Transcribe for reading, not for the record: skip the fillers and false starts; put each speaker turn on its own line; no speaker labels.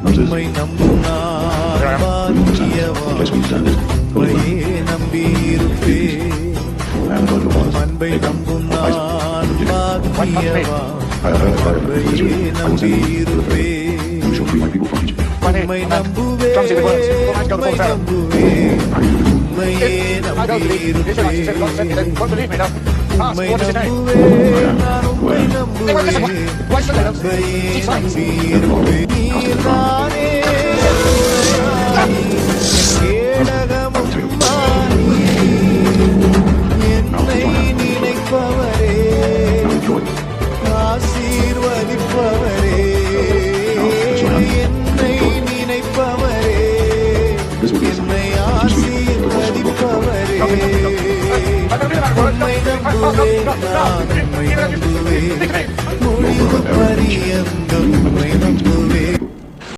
உம்மை நம்பும் நான் பாக்கியவான். உம்மையே நம்பியிருப்பேன். அன்பை நம்பும் நான் பாக்கியவான். அன்பையே நம்பியிருப்பேன். உம்மை நம்புவேன். உம்மை நம்புவேன். உம்மையே நம்பியிருப்பேன். உம்மை நம்புவேன். நான் உம்மை நம்புவேன். உம்மையே நம்பியிருப்பேன். நீர்தானே கேடகமும் மாறி. என்னை நினைப்பவரே, ஆசீர்வதிப்பவரே, என்னை நினைப்பவரே, என்னை ஆசீர்வதிப்பவரே. உம்மை நம்புவேன், நான் உம்மை நம்புவேன். முடிவு பரியந்தம் உம்மை நம்புவேன்.